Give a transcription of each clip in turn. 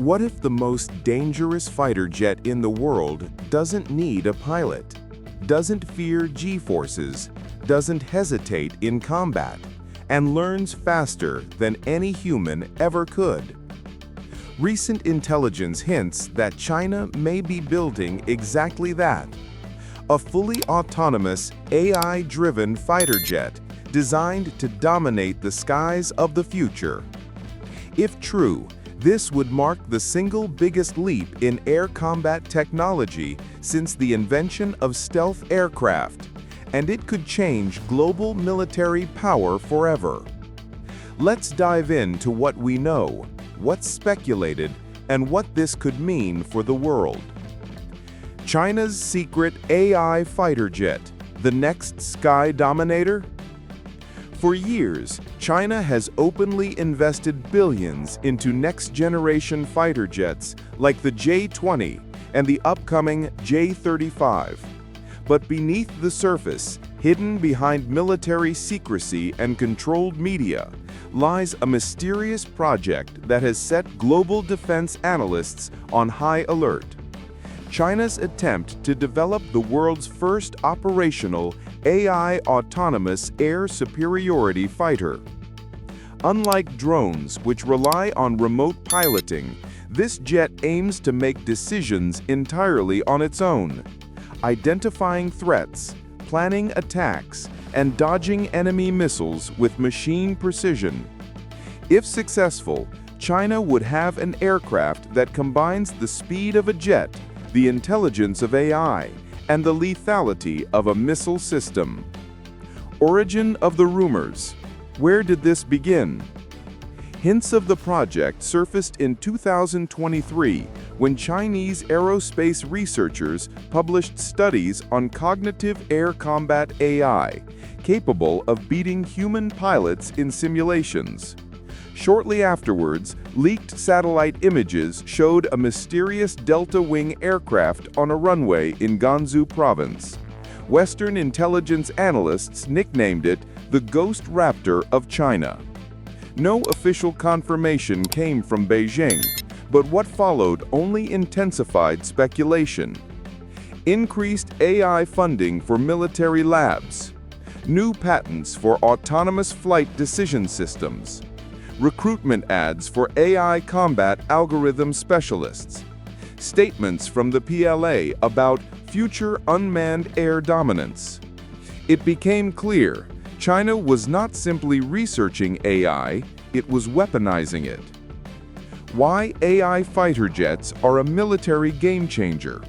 What if the most dangerous fighter jet in the world doesn't need a pilot, doesn't fear G-forces, doesn't hesitate in combat, and learns faster than any human ever could? Recent intelligence hints that China may be building exactly that. A fully autonomous, AI-driven fighter jet designed to dominate the skies of the future. If true, this would mark the single biggest leap in air combat technology since the invention of stealth aircraft, and it could change global military power forever. Let's dive into what we know, what's speculated, and what this could mean for the world. China's secret AI fighter jet, the next Sky Dominator? For years, China has openly invested billions into next-generation fighter jets like the J-20 and the upcoming J-35. But beneath the surface, hidden behind military secrecy and controlled media, lies a mysterious project that has set global defense analysts on high alert. China's attempt to develop the world's first operational AI autonomous air superiority fighter. Unlike drones, which rely on remote piloting, this jet aims to make decisions entirely on its own, identifying threats, planning attacks, and dodging enemy missiles with machine precision. If successful, China would have an aircraft that combines the speed of a jet, the intelligence of AI, and the lethality of a missile system. Origin of the rumors. Where did this begin? Hints of the project surfaced in 2023 when Chinese aerospace researchers published studies on cognitive air combat AI, capable of beating human pilots in simulations. Shortly afterwards, leaked satellite images showed a mysterious delta-wing aircraft on a runway in Gansu province. Western intelligence analysts nicknamed it the Ghost Raptor of China. No official confirmation came from Beijing, but what followed only intensified speculation. Increased AI funding for military labs, new patents for autonomous flight decision systems, recruitment ads for AI combat algorithm specialists, statements from the PLA about future unmanned air dominance. It became clear China was not simply researching AI, it was weaponizing it. Why AI fighter jets are a military game-changer.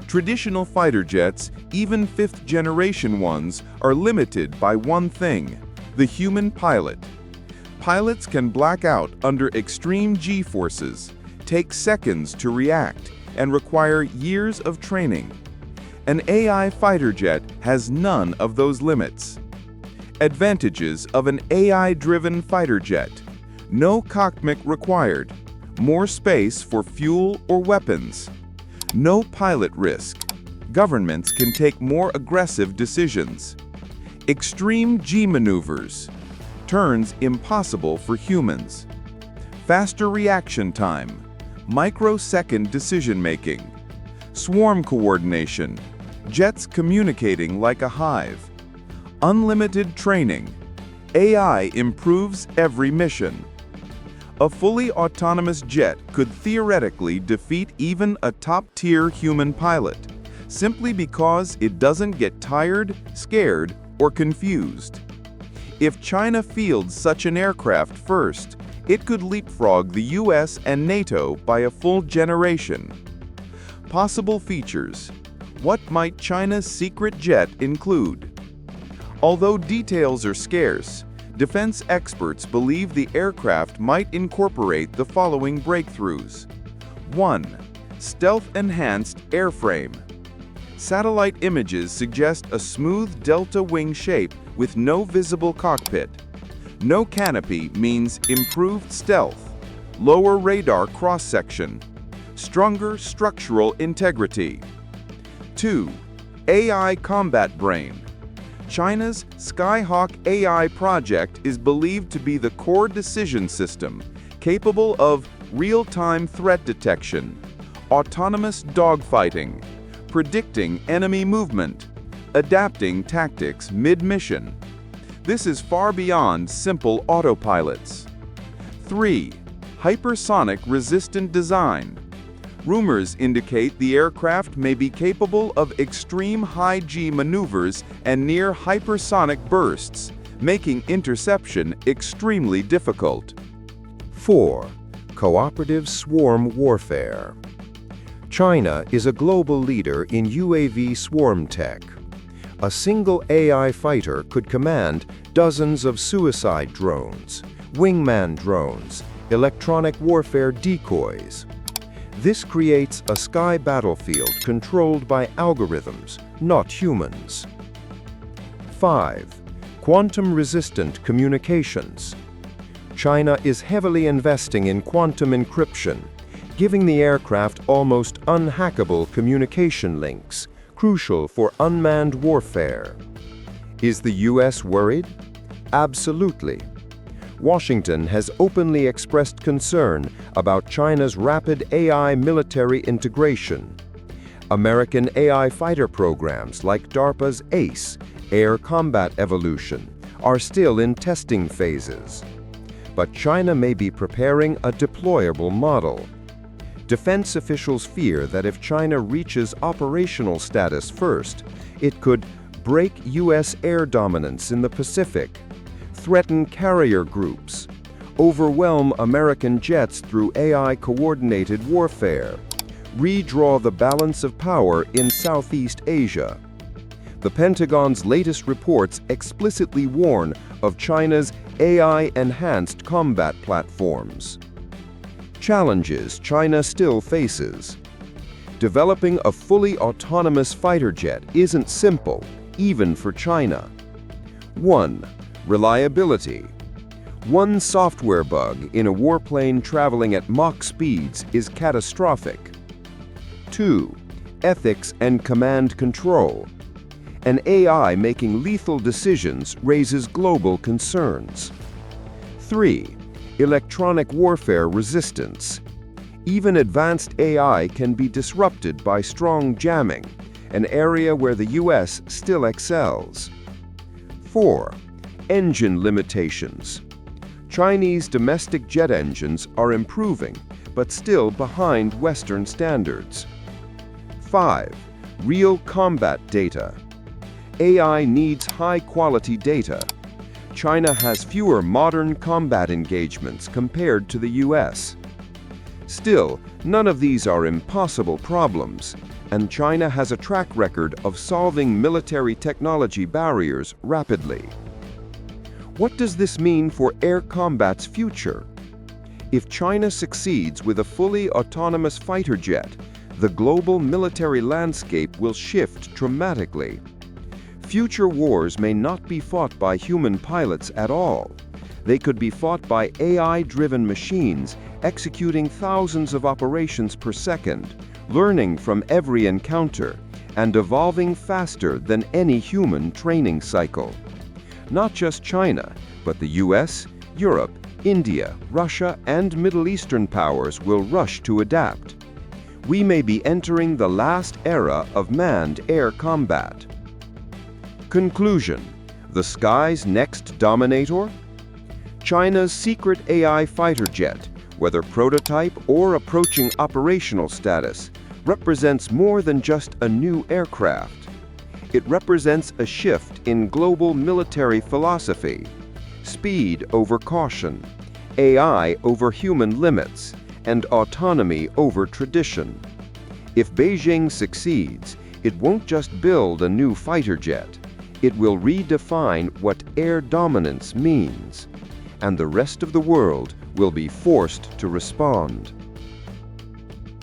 Traditional fighter jets, even fifth-generation ones, are limited by one thing: the human pilot. Pilots can black out under extreme G-forces, take seconds to react, and require years of training. An AI fighter jet has none of those limits. Advantages of an AI-driven fighter jet: no cockpit required, more space for fuel or weapons, no pilot risk, governments can take more aggressive decisions, extreme G maneuvers, turns impossible for humans, faster reaction time, microsecond decision-making, swarm coordination, jets communicating like a hive, unlimited training, AI improves every mission. A fully autonomous jet could theoretically defeat even a top-tier human pilot, simply because it doesn't get tired, scared, or confused. If China fields such an aircraft first, it could leapfrog the US and NATO by a full generation. Possible features. What might China's secret jet include? Although details are scarce, defense experts believe the aircraft might incorporate the following breakthroughs. 1. Stealth-enhanced airframe. Satellite images suggest a smooth delta wing shape with no visible cockpit. No canopy means improved stealth, lower radar cross-section, stronger structural integrity. 2. AI combat brain. China's Skyhawk AI project is believed to be the core decision system, capable of real-time threat detection, autonomous dogfighting, predicting enemy movement, adapting tactics mid-mission. This is far beyond simple autopilots. 3. Hypersonic resistant design. Rumors indicate the aircraft may be capable of extreme high-G maneuvers and near hypersonic bursts, making interception extremely difficult. 4. Cooperative swarm warfare. China is a global leader in UAV swarm tech. A single AI fighter could command dozens of suicide drones, wingman drones, electronic warfare decoys. This creates a sky battlefield controlled by algorithms, not humans. 5. Quantum-resistant communications. China is heavily investing in quantum encryption, giving the aircraft almost unhackable communication links, crucial for unmanned warfare. Is the US worried? Absolutely. Washington has openly expressed concern about China's rapid AI military integration. American AI fighter programs like DARPA's ACE, Air Combat Evolution, are still in testing phases. But China may be preparing a deployable model. Defense officials fear that if China reaches operational status first, it could break US air dominance in the Pacific, threaten carrier groups, overwhelm American jets through AI-coordinated warfare, redraw the balance of power in Southeast Asia. The Pentagon's latest reports explicitly warn of China's AI-enhanced combat platforms. Challenges China still faces. Developing a fully autonomous fighter jet isn't simple, even for China. 1. Reliability. One software bug in a warplane traveling at Mach speeds is catastrophic. 2. Ethics and command control. An AI making lethal decisions raises global concerns. 3. Electronic warfare resistance. Even advanced AI can be disrupted by strong jamming, an area where the US still excels. 4. Engine limitations. Chinese domestic jet engines are improving, but still behind Western standards. 5. Real combat data. AI needs high-quality data. China has fewer modern combat engagements compared to the US. Still, none of these are impossible problems, and China has a track record of solving military technology barriers rapidly. What does this mean for air combat's future? If China succeeds with a fully autonomous fighter jet, the global military landscape will shift dramatically. Future wars may not be fought by human pilots at all. They could be fought by AI-driven machines executing thousands of operations per second, learning from every encounter, and evolving faster than any human training cycle. Not just China, but the US, Europe, India, Russia, and Middle Eastern powers will rush to adapt. We may be entering the last era of manned air combat. Conclusion: the sky's next Dominator? China's secret AI fighter jet, whether prototype or approaching operational status, represents more than just a new aircraft. It represents a shift in global military philosophy: speed over caution, AI over human limits, and autonomy over tradition. If Beijing succeeds, it won't just build a new fighter jet. It will redefine what air dominance means, and the rest of the world will be forced to respond.